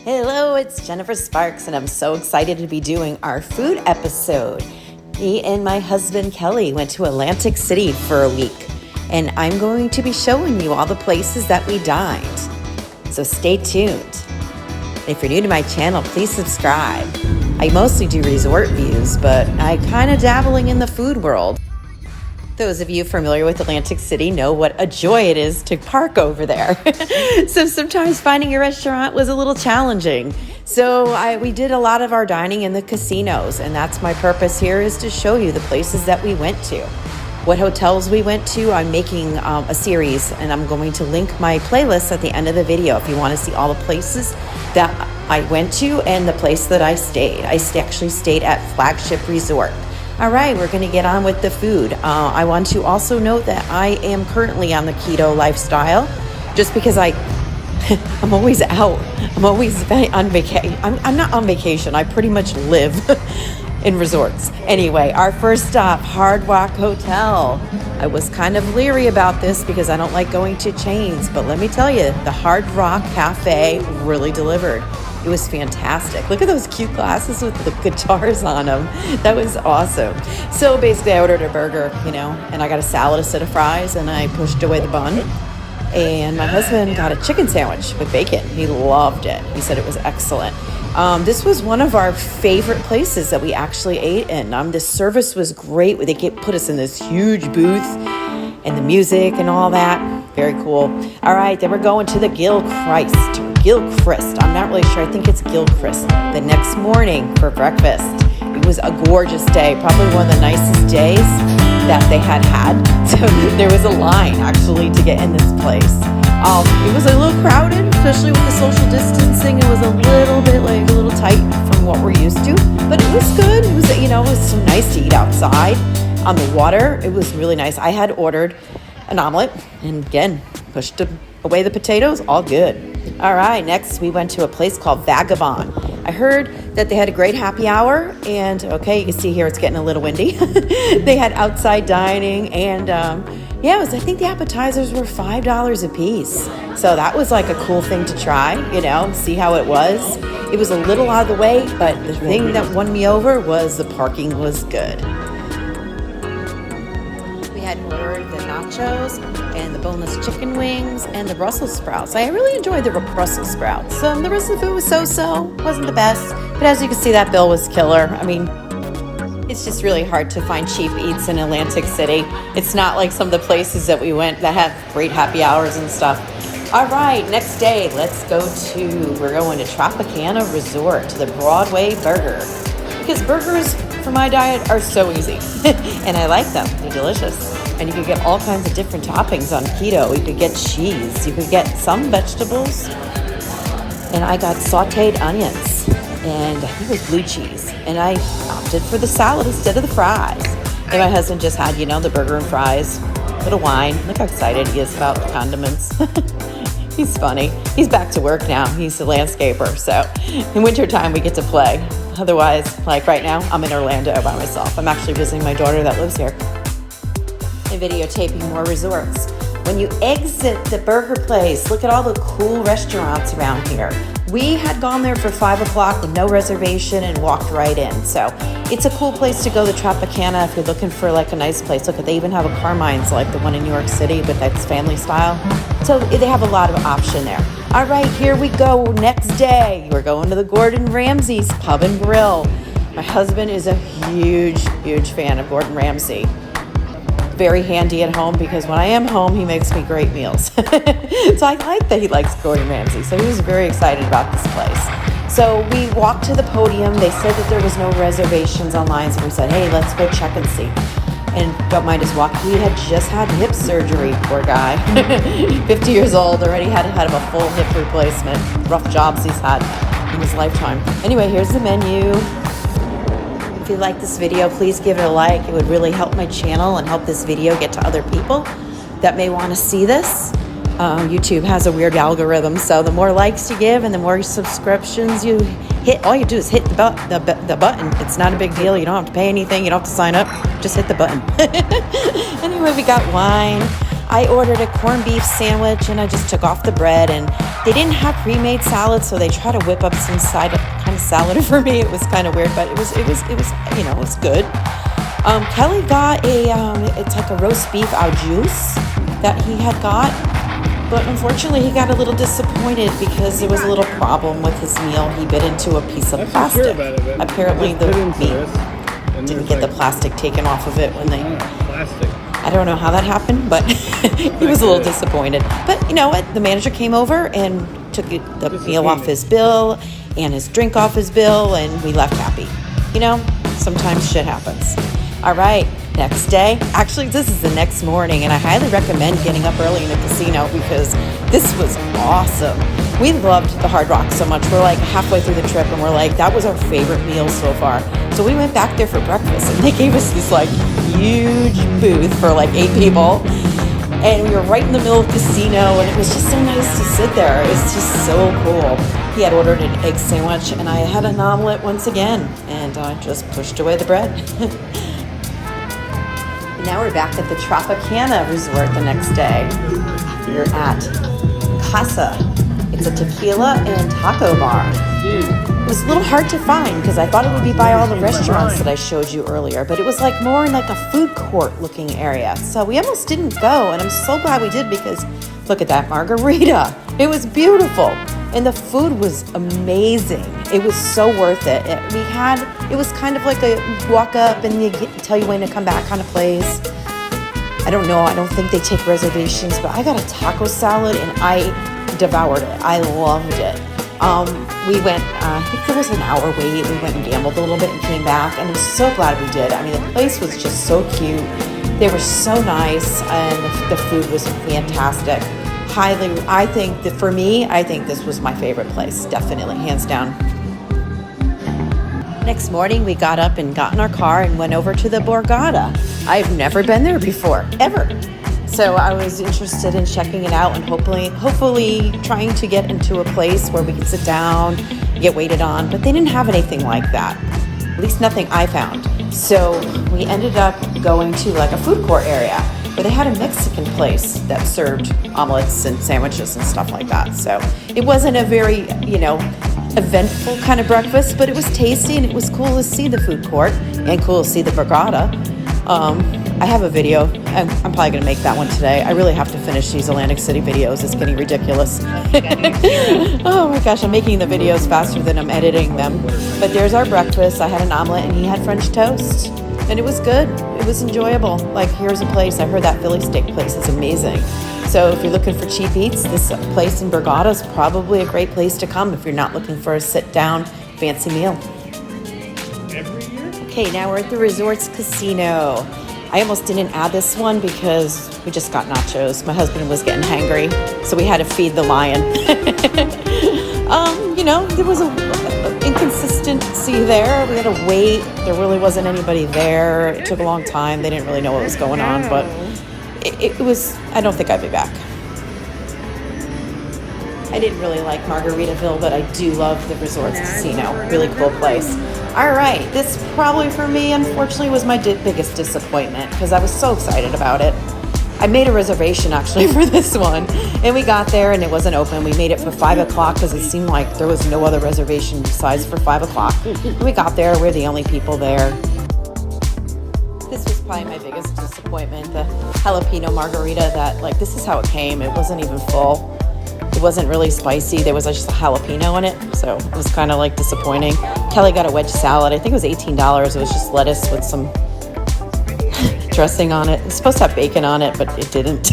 Hello, it's Jennifer Sparks, and I'm so excited to be doing our food episode. Me and my husband Kelly went to Atlantic City for a week, and I'm going to be showing you all the places that we dined. So stay tuned. If you're new to my channel, please subscribe. I mostly do resort views, but I kind of dabbling in the food world. Those of you familiar with Atlantic City know what a joy it is to park over there. So sometimes finding a restaurant was a little challenging. So we did a lot of our dining in the casinos, and that's my purpose here, is to show you the places that we went to. What hotels we went to, I'm making a series, and I'm going to link my playlist at the end of the video if you want to see all the places that I went to and the place that I stayed. I actually stayed at Flagship Resort. All right, we're going to get on with the food. I want to also note that I am currently on the keto lifestyle, just because I'm always out. I'm always on vacation. I'm not on vacation. I pretty much live in resorts. Anyway, our first stop, Hard Rock Hotel. I was kind of leery about this because I don't like going to chains, but let me tell you, the Hard Rock Cafe really delivered. It was fantastic. Look at those cute glasses with the guitars on them. That was awesome. So basically I ordered a burger, and I got a salad, a set of fries, and I pushed away the bun. And my husband got a chicken sandwich with bacon. He loved it. He said it was excellent. This was one of our favorite places that we actually ate in. The service was great. They put us in this huge booth, and the music and all that. Very cool. All right, then we're going to the Gilchrist. I'm not really sure. I think it's Gilchrist. The next morning for breakfast. It was a gorgeous day, probably one of the nicest days that they had. So there was a line actually to get in this place. It was a little crowded, especially with the social distancing. It was a little tight from what we're used to, but it was good. It was so nice to eat outside on the water. It was really nice. I had ordered an omelet, and again, pushed away the potatoes, all good. All right, next we went to a place called Vagabond. I heard that they had a great happy hour, and okay, you can see here it's getting a little windy. They had outside dining, and I think the appetizers were $5 a piece. So that was like a cool thing to try, see how it was. It was a little out of the way, but the thing that won me over was the parking was good. We had ordered the nachos and the boneless chicken wings and the Brussels sprouts. I really enjoyed the Brussels sprouts. The rest of the food was so-so, wasn't the best. But as you can see, that bill was killer. It's just really hard to find cheap eats in Atlantic City. It's not like some of the places that we went that have great happy hours and stuff. All right, next day, we're going to Tropicana Resort to the Broadway Burger. Because burgers for my diet are so easy. And I like them, they're delicious. And you can get all kinds of different toppings on keto. You could get cheese, you could get some vegetables. And I got sauteed onions, and I think it was blue cheese. And I opted for the salad instead of the fries. And my husband just had, the burger and fries, a little wine. Look how excited he is about the condiments. He's funny. He's back to work now. He's a landscaper. So in wintertime, we get to play. Otherwise, like right now, I'm in Orlando by myself. I'm actually visiting my daughter that lives here and videotaping more resorts. When you exit the burger place, look at all the cool restaurants around here. We had gone there for 5 o'clock with no reservation and walked right in. So it's a cool place to go to Tropicana if you're looking for like a nice place. Look, they even have a Carmine's like the one in New York City, but that's family style. So they have a lot of option there. All right, here we go. Next day, we're going to the Gordon Ramsay's Pub and Grill. My husband is a huge fan of Gordon Ramsay. Very handy at home because when I am home, he makes me great meals. So I like that he likes Gordon Ramsay. So he was very excited about this place. So we walked to the podium. They said that there was no reservations online. So we said, hey, let's go check and see. And don't mind us walking. He had just had hip surgery, poor guy. 50 years old, already had a full hip replacement. Rough jobs he's had in his lifetime. Anyway, here's the menu. If you like this video, please give it a like. It would really help my channel and help this video get to other people that may want to see this. YouTube has a weird algorithm, so the more likes you give and the more subscriptions you hit, all you do is hit the button. It's not a big deal. You don't have to pay anything. You don't have to sign up. Just hit the button. Anyway, we got wine. I ordered a corned beef sandwich and I just took off the bread, and they didn't have pre-made salad, so they tried to whip up some kind of salad for me. It was kind of weird, but it was good. Kelly got it's like a roast beef au juice that he had got, but unfortunately he got a little disappointed because there was a little problem with his meal. He bit into a piece of plastic. Apparently the meat didn't get the plastic taken off of it when they... Plastic. I don't know how that happened, but he was a little disappointed. But you know what? The manager came over and took the meal off his bill and his drink off his bill, and we left happy. You know, sometimes shit happens. All right, next day. Actually, this is the next morning, and I highly recommend getting up early in the casino because this was awesome. We loved the Hard Rock so much. We're like halfway through the trip, and we're like, that was our favorite meal so far. So we went back there for breakfast, and they gave us this like huge booth for like 8 people. And we were right in the middle of the casino, and it was just so nice to sit there. It was just so cool. He had ordered an egg sandwich, and I had an omelet once again, and I just pushed away the bread. Now we're back at the Tropicana Resort the next day. We're at Casa. It's a tequila and taco bar. It was a little hard to find because I thought it would be by all the restaurants that I showed you earlier, but it was like more in like a food court looking area. So we almost didn't go, and I'm so glad we did because look at that margarita. It was beautiful, and the food was amazing. It was so worth it. It was kind of like a walk up and you tell you when to come back kind of place. I don't know. I don't think they take reservations, but I got a taco salad and I devoured it. I loved it. We went, I think there was an hour wait. We went and gambled a little bit and came back, and I'm so glad we did. I mean, the place was just so cute. They were so nice, and the food was fantastic. I think that for me, I think this was my favorite place. Definitely, hands down. Next morning, we got up and got in our car and went over to the Borgata. I've never been there before, ever. So I was interested in checking it out and hopefully trying to get into a place where we could sit down, get waited on, but they didn't have anything like that. At least nothing I found. So we ended up going to like a food court area where they had a Mexican place that served omelets and sandwiches and stuff like that. So it wasn't a very, eventful kind of breakfast, but it was tasty and it was cool to see the food court and cool to see the Borgata. I have a video. I'm probably going to make that one today. I really have to finish these Atlantic City videos. It's getting ridiculous. Oh my gosh, I'm making the videos faster than I'm editing them. But there's our breakfast. I had an omelet and he had French toast. And it was good. It was enjoyable. Like, here's a place. I heard that Philly steak place is amazing. So if you're looking for cheap eats, this place in Borgata is probably a great place to come if you're not looking for a sit-down fancy meal. Every year? Okay, now we're at the resort's casino. I almost didn't add this one because we just got nachos. My husband was getting hangry, so we had to feed the lion. There was a inconsistency there. We had to wait. There really wasn't anybody there. It took a long time. They didn't really know what was going on, but it was, I don't think I'd be back. I didn't really like Margaritaville, but I do love the resort's casino. Really cool place. All right, this probably for me, unfortunately, was my biggest disappointment because I was so excited about it. I made a reservation actually for this one, and we got there and it wasn't open. We made it for 5 o'clock because it seemed like there was no other reservation besides for 5 o'clock. And we got there, we're the only people there. This was probably my biggest disappointment, the jalapeno margarita this is how it came. It wasn't even full. It wasn't really spicy. There was just a jalapeno in it, so it was kind of disappointing. Kelly got a wedge salad. I think it was $18. It was just lettuce with some dressing on it. It's supposed to have bacon on it, but it didn't.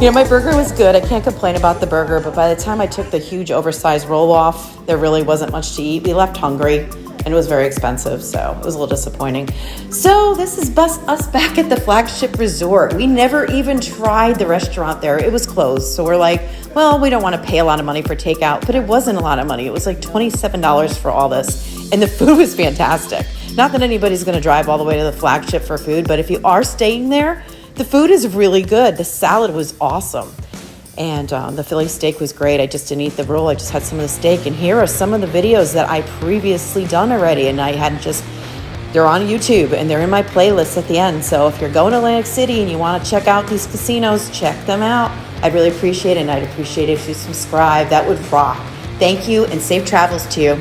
My burger was good. I can't complain about the burger, but by the time I took the huge oversized roll off, there really wasn't much to eat. We left hungry, and it was very expensive, so it was a little disappointing. So this is us back at the flagship resort. We never even tried the restaurant there. It was closed, so we're like, well, we don't want to pay a lot of money for takeout, but it wasn't a lot of money. It was like $27 for all this, and the food was fantastic. Not that anybody's going to drive all the way to the flagship for food, but if you are staying there, the food is really good. The salad was awesome. And the Philly steak was great. I just didn't eat the roll. I just had some of the steak. And here are some of the videos that I previously done already. And I had just They're on YouTube and they're in my playlist at the end. So if you're going to Atlantic City and you want to check out these casinos, check them out. I'd really appreciate it, and I'd appreciate it if you subscribe. That would rock. Thank you, and safe travels to you.